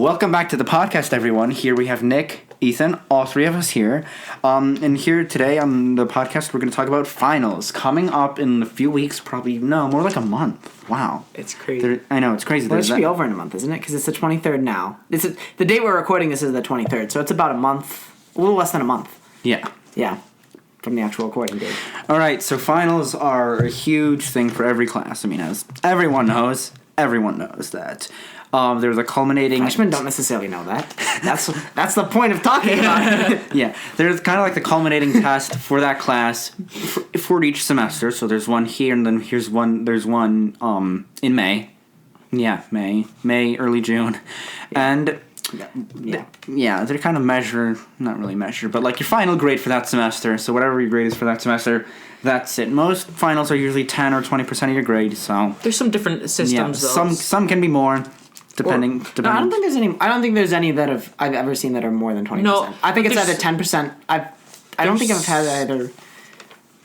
Welcome back to the podcast, everyone. Here we have Nick, Ethan, all three of us here. And here today on the podcast, we're going to talk about finals coming up in a few weeks, more like a month. Wow. It's crazy. I know, it's crazy. Well, it should be over in a month, isn't it? Because it's the 23rd now. The date we're recording this is the 23rd, so it's about a month, a little less than a month. Yeah. Yeah, from the actual recording date. All right, so finals are a huge thing for every class. I mean, as everyone knows that. There's a culminating... Freshmen don't necessarily know that. That's the point of talking about it. Yeah, there's kind of like the culminating test for that class for each semester. So there's one here, and then there's one in May. Yeah, May, early June. Yeah. And... Yeah, they're kind of not really measure, but like your final grade for that semester. So whatever your grade is for that semester, that's it. Most finals are usually 10 or 20% of your grade. So there's some different systems. Yeah, some can be more, depending. No, I don't think there's any. I don't think there's any that I've ever seen that are more than 20%. No, I think it's either 10%. I don't think I've had either.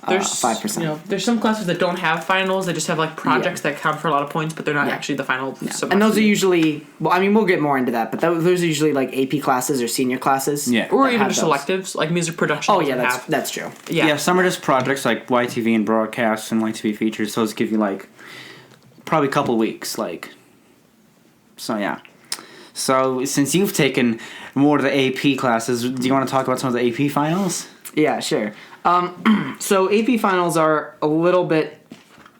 There's 5%. There's some classes that don't have finals. They just have like projects that count for a lot of points, but they're not actually the final semester. And those are usually. Well, I mean, we'll get more into that, but those are usually like AP classes or senior classes. Yeah. Or even just electives like music production. Oh yeah, that's true. Yeah, some are just projects like YTV and broadcasts and YTV features. So those give you like probably a couple weeks, like. So yeah. So since you've taken more of the AP classes, do you want to talk about some of the AP finals? Yeah, sure. So AP finals are a little bit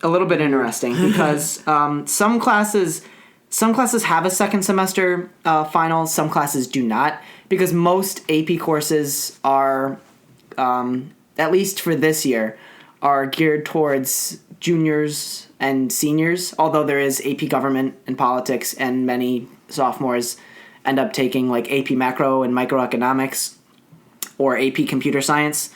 interesting because some classes have a second semester final, some classes do not, because most AP courses are, at least for this year, are geared towards juniors and seniors, although there is AP Government and Politics, and many sophomores end up taking like AP Macro and Microeconomics or AP Computer Science.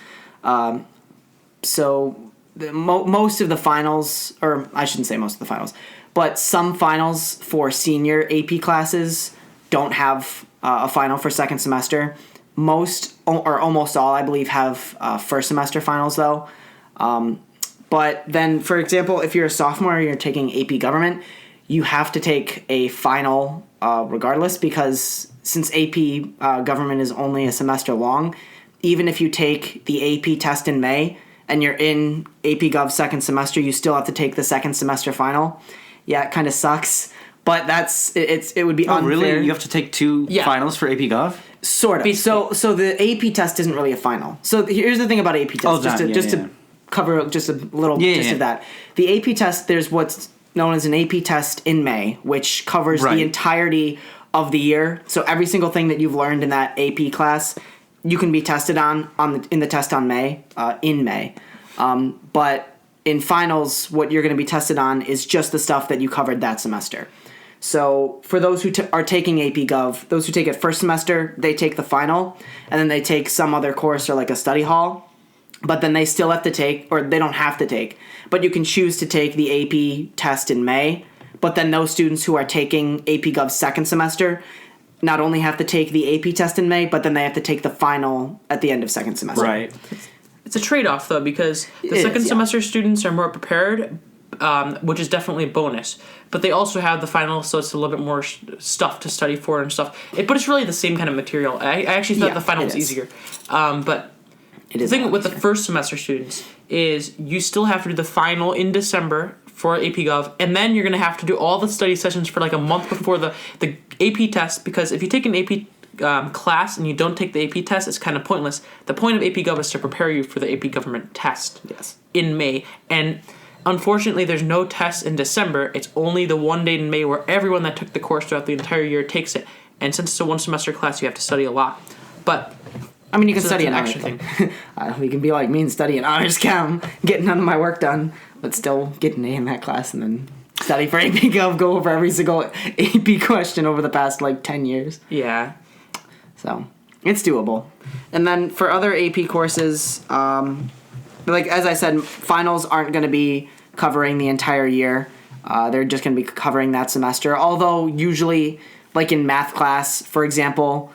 So most of the finals, or I shouldn't say most of the finals, but some finals for senior AP classes don't have a final for second semester. Most or almost all, I believe, have first semester finals though. But then, for example, if you're a sophomore and you're taking AP Government, you have to take a final regardless, because since AP Government is only a semester long, even if you take the AP test in May and you're in AP Gov second semester, you still have to take the second semester final. Yeah, it kind of sucks, but it would be unfair. Oh, really? You have to take two finals for AP Gov? Sort of. So the AP test isn't really a final. So here's the thing about AP test. To cover just a little of that. The AP test, there's what's known as an AP test in May, which covers the entirety of the year. So every single thing that you've learned in that AP class, you can be tested in the test on May, in May. But in finals, what you're going to be tested on is just the stuff that you covered that semester. So for those who are taking AP Gov, those who take it first semester, they take the final, and then they take some other course or like a study hall. But then they still have to take, or they don't have to take, but you can choose to take the AP test in May. But then those students who are taking AP Gov second semester not only have to take the AP test in May, but then they have to take the final at the end of second semester. Right. It's a trade-off, though, because the second semester students are more prepared, which is definitely a bonus. But they also have the final, so it's a little bit more stuff to study for and stuff. But it's really the same kind of material. I actually thought the final was easier. But the thing with the first semester students is you still have to do the final in December for AP Gov, and then you're going to have to do all the study sessions for like a month before the AP test, because if you take an AP class and you don't take the AP test, it's kind of pointless. The point of AP Gov is to prepare you for the AP Government test in May, and unfortunately there's no test in December. It's only the one date in May where everyone that took the course throughout the entire year takes it, and since it's a one semester class, you have to study a lot. But I mean, you can study an extra thing. You can be like me and study an honors chem, get none of my work done, but still get an A in that class, and then study for AP Gov, go over every single AP question over the past, 10 years. Yeah. So, it's doable. And then for other AP courses, as I said, finals aren't going to be covering the entire year. They're just going to be covering that semester. Although, usually, like in math class, for example,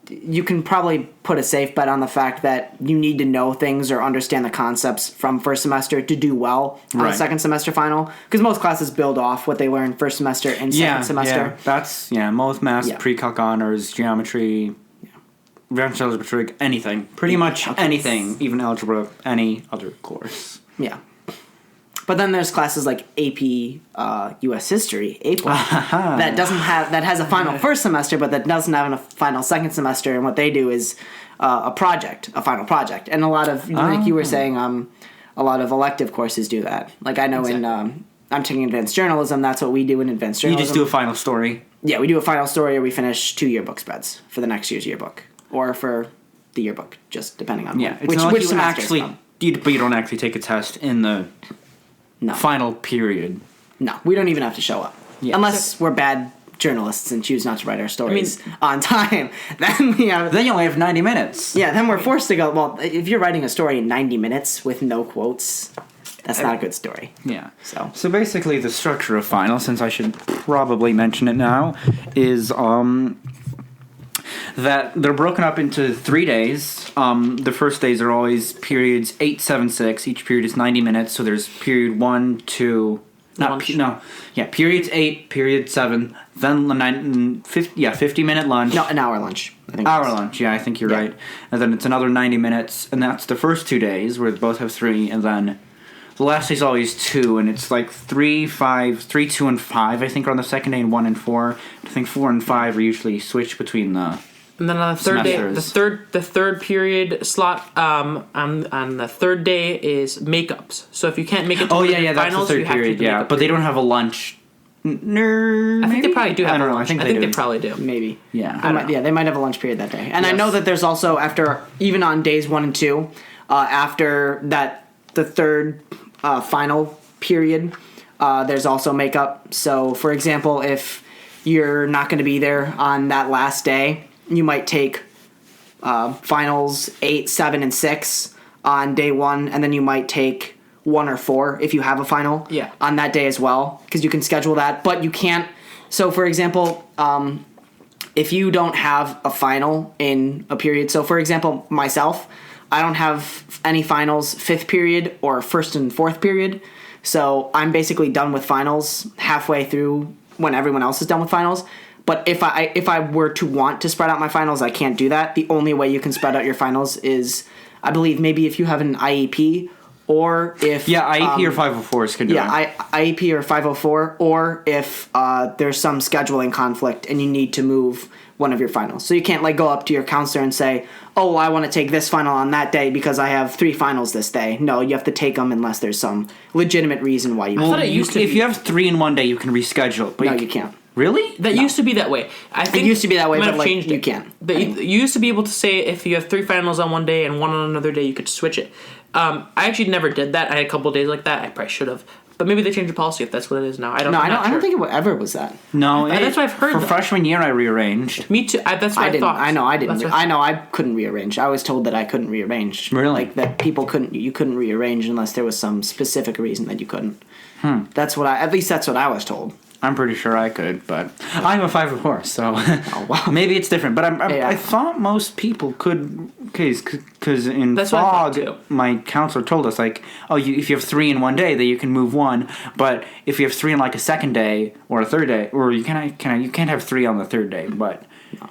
you can probably put a safe bet on the fact that you need to know things or understand the concepts from first semester to do well on the second semester final. Because most classes build off what they learn first semester and second semester. Yeah, that's, most math, pre-calc honors, geometry, advanced algebra, anything. Pretty much anything, even algebra, any other course. Yeah. But then there's classes like AP U.S. History, APLA, that has a final first semester, but that doesn't have a final second semester. And what they do is a final project. And a lot of, like you were saying, a lot of elective courses do that. Like I know I'm taking advanced journalism. That's what we do in advanced journalism. You just do a final story. Yeah, we do a final story, or we finish 2 yearbook spreads for the next year's yearbook, or for the yearbook, just depending on which semester. But you don't actually take a test in the final period. No, we don't even have to show up. Yeah. Unless we're bad journalists and choose not to write our stories on time. Then we have... Then you only have 90 minutes. Yeah, then we're forced to go... Well, if you're writing a story in 90 minutes with no quotes, that's not a good story. Yeah. So basically the structure of final, since I should probably mention it now, is... that they're broken up into 3 days. The first days are always periods 8, 7, 6. Each period is 90 minutes, so there's period 1, 2... periods 8, period 7, then 50-minute lunch. No, an hour lunch. I think you're right. And then it's another 90 minutes, and that's the first 2 days, where both have 3, and then the last day's always 2, and it's like 3, 2, and 5, I think, are on the second day, and 1 and 4. I think 4 and 5 are usually switched between the... And then on the third day, the third period slot on the third day is makeups. So if you can't make it to the finals, that's the third period. Yeah, but they don't have a lunch. I think they probably do have a lunch. I think they probably do. Maybe. Yeah. They might have a lunch period that day. And I know that there's also even on days 1 and 2, after that the third final period, there's also makeup. So for example, if you're not going to be there on that last day, you might take finals 8, 7, and 6 on day 1, and then you might take 1 or 4 if you have a final on that day as well, because you can schedule that. But you can't. So, for example, if you don't have a final in a period. So, for example, myself, I don't have any finals 5th period or 1st and 4th period. So I'm basically done with finals halfway through when everyone else is done with finals. But if I were to want to spread out my finals, I can't do that. The only way you can spread out your finals is, I believe, maybe if you have an IEP, or if... Yeah, IEP or 504s can do it. Yeah, IEP or 504, or if there's some scheduling conflict and you need to move one of your finals. So you can't go up to your counselor and say, oh, well, I want to take this final on that day because I have 3 finals this day. No, you have to take them unless there's some legitimate reason why you can't. If you have 3 in one day, you can reschedule. But you can't. Really? That used to be that way. I think it used to be that way, but changed you can't. You used to be able to say if you have 3 finals on one day and 1 on another day, you could switch it. I actually never did that. I had a couple of days like that. I probably should have. But maybe they changed the policy if that's what it is now. I don't think it ever was that. No, that's what I've heard. For freshman year, I rearranged. Me too. That's what I thought. I know I didn't. I know I couldn't rearrange. I was told that I couldn't rearrange. Really? That people couldn't. You couldn't rearrange unless there was some specific reason that you couldn't. That's what at least that's what I was told. I'm pretty sure I could, but I'm a 504, so maybe it's different. But I thought most people could, because in FOG, my counselor told us if you have 3 in one day, then you can move 1. But if you have 3 in a second day or a third day, or you can't have 3 on the third day, but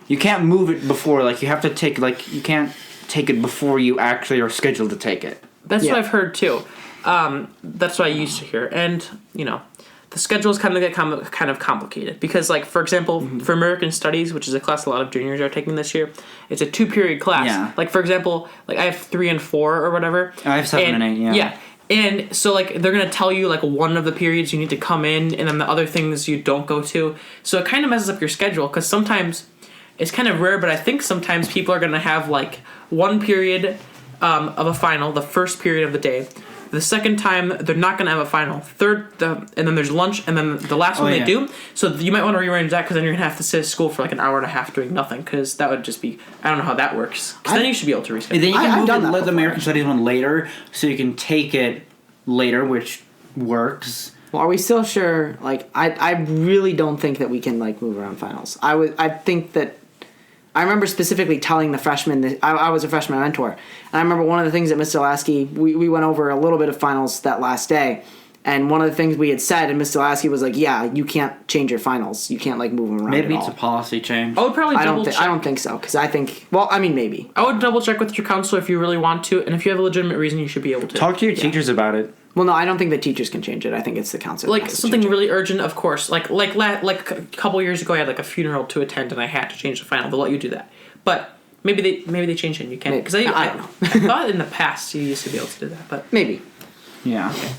you can't move it before. You have to take you can't take it before you actually are scheduled to take it. That's what I've heard too. That's what I used to hear, and the schedules kind of complicated because, for example, for American Studies, which is a class a lot of juniors are taking this year, it's a 2-period class. Yeah. For example, I have 3 and 4 or whatever. I have 7 and 8. Yeah. Yeah. And so they're gonna tell you one of the periods you need to come in, and then the other things you don't go to. So it kind of messes up your schedule because sometimes it's kind of rare, but I think sometimes people are gonna have 1 period of a final, the first period of the day. The second time, they're not going to have a final. And then there's lunch, and then the last one they do. So you might want to rearrange that, because then you're going to have to sit at school for an hour and a half doing nothing, because that would just be... I don't know how that works. Because then you should be able to reschedule. Then you can move the American Studies one later, so you can take it later, which works. Well, are we still sure? I really don't think that we can, move around finals. I think that... I remember specifically telling the freshmen that I was a freshman mentor, and I remember one of the things that Mr. Lasky, we went over a little bit of finals that last day, and one of the things we had said, and Mr. Lasky was like, "Yeah, you can't change your finals. You can't like move them around." Maybe at it's all. a policy change. I would probably double check. I don't think so, because I think. Well, I mean, maybe. I would double check with your counselor if you really want to, and if you have a legitimate reason, you should be able to Talk to your teachers about it. Well, no, I don't think the teachers can change it. I think it's the counselor. Like something really urgent, of course. Like a couple years ago, I had like a funeral to attend, and I had to change the final. They'll let you do that, but maybe they changed it. And you can't because I don't know. I thought in the past you used to be able to do that, but maybe. Yeah. Okay.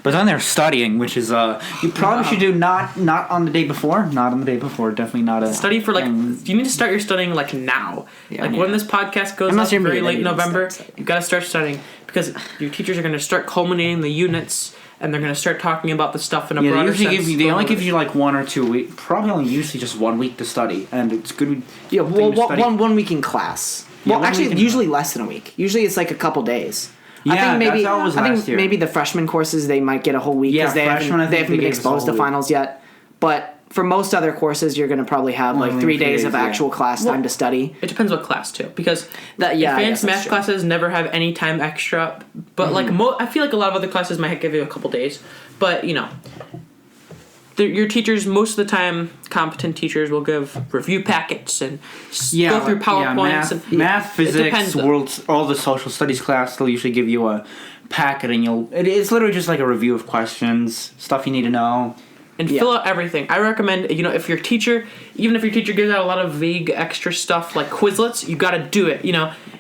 But then they're studying, which is you probably should do not on the day before. Not on the day before. Definitely not a study for like. You need to start your studying like now. Yeah. Like when this podcast goes up very late November, you got to start studying because your teachers are going to start culminating the units and they're going to start talking about the stuff in a broader sense. They only give you like 1 or 2 weeks. Probably only usually just 1 week to study, and it's good. Yeah, well, one week in class. Yeah, well, actually, usually less than a week. Usually, it's like a couple days. Yeah, I think maybe that's how it was last year. Maybe the freshman courses they might get a whole week because they haven't been exposed to finals yet. But for most other courses, you're going to probably have like 3 days of actual class time to study. It depends what class too, because advanced math classes never have any time extra. But like I feel like a lot of other classes might give you a couple days. But you know, your teachers most of the time, competent teachers will give review packets and go through PowerPoints. Math, physics, all the social studies class, they'll usually give you a packet, and it's literally just like a review of questions, stuff you need to know. And fill out everything. I recommend, if your teacher, even if your teacher gives out a lot of vague extra stuff like Quizlets, you got to do it.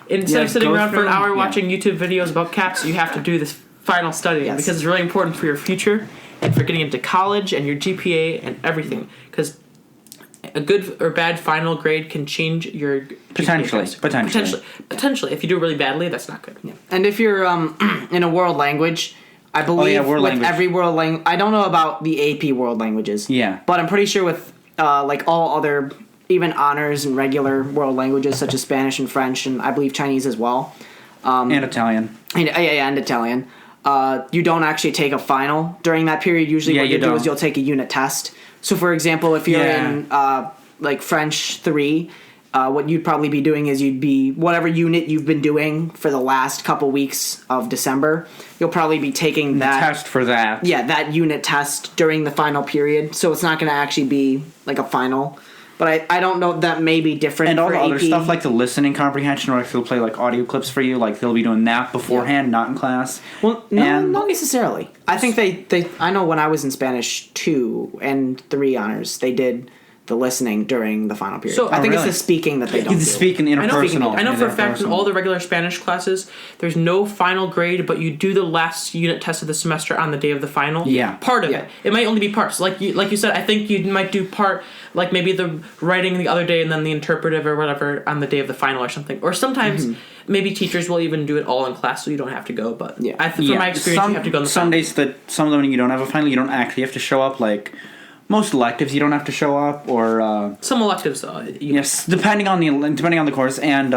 Instead of sitting around for an hour watching YouTube videos about cats, you have to do this final study because it's really important for your future and for getting into college and your GPA and everything. Because a good or bad final grade can change your GPA. Potentially. If you do really badly, that's not good. Yeah. And if you're in a world language, I believe every world language, I don't know about the AP world languages. Yeah. But I'm pretty sure with like all other, even honors and regular world languages such as Spanish and French and I believe Chinese as well. And Italian. And Italian. You don't actually take a final during that period. Usually what you do is you'll take a unit test. So for example, if you're in like French 3, what you'd probably be doing is you'd be whatever unit you've been doing for the last couple weeks of December, you'll probably be taking that test for that. Yeah, that unit test during the final period. So it's not going to actually be like a final. But I don't know, that may be different. And all for the other AP. stuff like the listening comprehension, or if they'll play like audio clips for you, like they'll be doing that beforehand, not in class. Well, no, not necessarily. I think they I know when I was in Spanish 2 and 3 honors, they did the listening during the final period. So I think it's the speaking that they don't do. The speaking interpersonal. I know for a fact in all the regular Spanish classes, there's no final grade, but you do the last unit test of the semester on the day of the final. Yeah. Part of it. It might only be parts. Like you said, I think you might do part, like maybe the writing the other day and then the interpretive or whatever on the day of the final or something. Or sometimes maybe teachers will even do it all in class so you don't have to go. But from my experience, you have to go in the some final. days some of them when you don't have a final, you don't actually have to show up. Like most electives, you don't have to show up, or some electives though. Yes, depending on the course and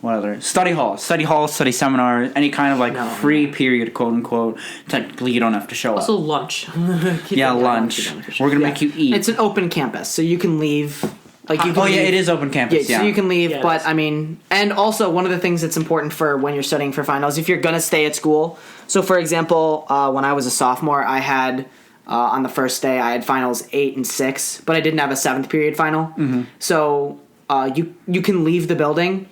what other study hall, study seminar, any kind of like free period, quote unquote. Technically, you don't have to show up. Also lunch. Lunch. We're gonna make you eat. It's an open campus, so you can leave. Like you can leave. It is open campus. So you can leave, but I mean, and also one of the things that's important for when you're studying for finals, if you're gonna stay at school. So, for example, when I was a sophomore, I had. On the first day, I had finals 8 and 6, but I didn't have a 7th period final. Mm-hmm. So you can leave the building,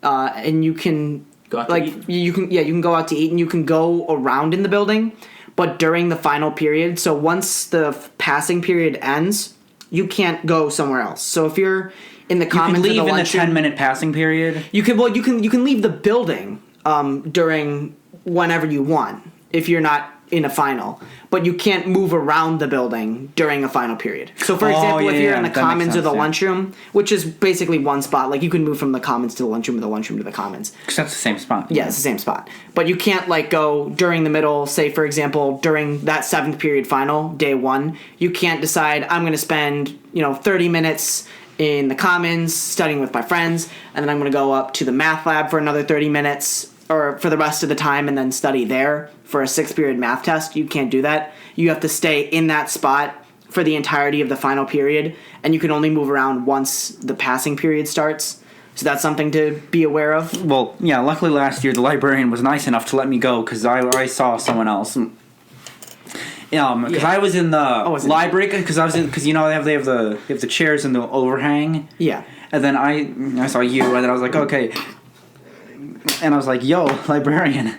and you can go out to eat. you can go out to eat, and you can go around in the building, but during the final period. So once the passing period ends, you can't go somewhere else. So if you're in the commons, you can leave in the 10-minute 10-minute passing period. You can leave the building during whenever you want if you're not in a final, but you can't move around the building during a final period. So, for example, if you're in the commons or the lunchroom, which is basically one spot, like you can move from the commons to the lunchroom or the lunchroom to the commons. Because that's the same spot. Yeah, it's the same spot. But you can't go during the middle, say, for example, during that 7th period final, day 1, you can't decide, I'm going to spend, 30 minutes in the commons studying with my friends, and then I'm going to go up to the math lab for another 30 minutes, or for the rest of the time, and then study there for a 6th period math test. You can't do that. You have to stay in that spot for the entirety of the final period, and you can only move around once the passing period starts. So that's something to be aware of. Well, yeah, luckily last year the librarian was nice enough to let me go because I saw someone else. Because I was in the library because they have the chairs in the overhang. Yeah. And then I saw you, and then I was like, okay. And I was like, yo, librarian.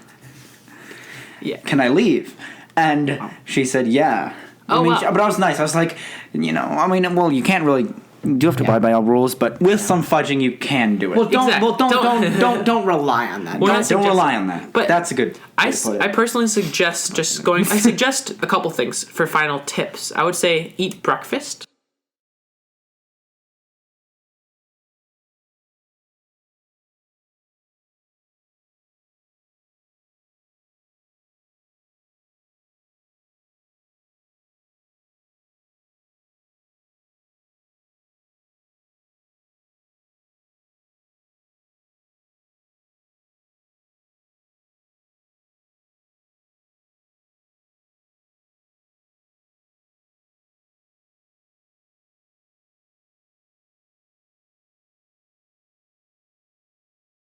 Yeah. Can I leave? And she said, yeah. But I was nice. I was like, you can't really. You do have to abide by all rules, but with some fudging, you can do it. Well, don't rely on that. Don't rely on that. But that's a good. I personally suggest I suggest a couple things for final tips. I would say eat breakfast.